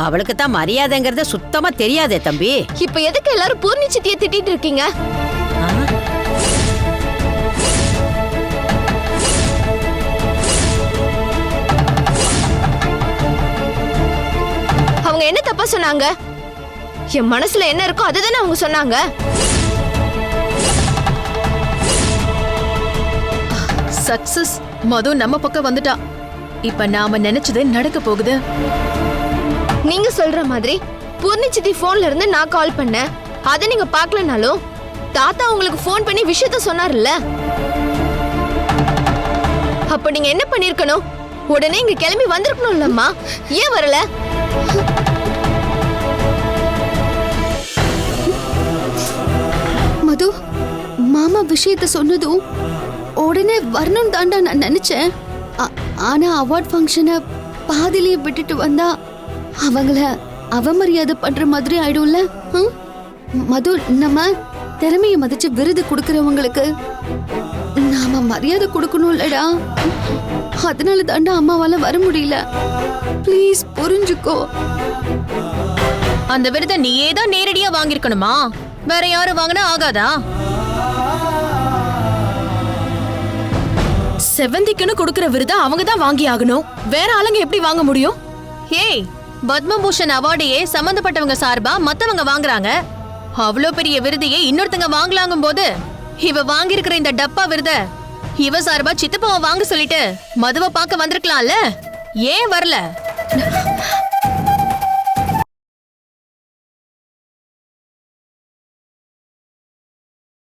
அவளுக்கு தான் மரியாதைங்கிறது சுத்தமா தெரியாதே தம்பி. இப்ப எதுக்கு எல்லாரும் பூர்ணி சித்தியை திட்டிட்டு இருக்கீங்க? அவங்க என்ன தப்பா சொன்னாங்க? என் மனசுல என்ன இருக்கோ அதுதானே அவங்க சொன்னாங்க. சக்சஸ். மது நம்ம பக்கம் வந்துட்டா. இப்ப நாம நினைச்சது நடக்க போகுது. நீங்க சொல்ற மாதிரி பூர்ணி சித்தி போன்ல இருந்து நான் கால் பண்ணேன். அத நீங்க பார்க்கலனாலும் தாத்தா உங்களுக்கு போன் பண்ணி விஷயத்த சொன்னார்ல. அப்ப நீங்க என்ன பண்ணிருக்கணும்? உடனே இங்க கிளம்பி வந்திருக்கணும்லம்மா. ஏன் வரல? மது, மாமா விஷயத்த சொன்னதும் உடனே வரணும் தாண்டா நான் நினைச்சேன். ஆனா அவார்ட் ஃபங்க்ஷனை பாதிலேயே விட்டுட்டு வந்தா அவங்கள அவமரியாதை பண்ற மாதிரி ஆயிடும்ல. மது, நம்ம திறமைய மதிச்சு விருது கொடுக்கறவங்களுக்கு நாம மரியாதை கொடுக்கணும்லடா. அதனால தாண்டா அம்மாவால வர முடியல. ப்ளீஸ் புரிஞ்சுக்கோ. அந்த விருதை நீயே தான் நேரடியா வாங்கிருக்கணுமா? வேற யாரும் வாங்கினா ஆகாதா? செவந்திக்குன்னு கொடுக்கற விருதை அவங்க தான் வாங்கி ஆகணும். வேற ஆளுங்க எப்படி வாங்க முடியும்? ஏய், பத்மபூஷன் அவார்டையே சம்பந்தப்பட்டவங்க சார்பா மத்தவங்க வாங்குறாங்க. அவ்வளோ பெரிய விருதையே இன்னொருத்தங்க வாங்கலாங்கும் போது இவ வாங்கியிருக்கிற இந்த டப்பா விருத இவ சார்பா சித்தப்பாவை வாங்க சொல்லிட்டு மதுவை பார்க்க வந்திருக்கலாம்ல. ஏன் வரல?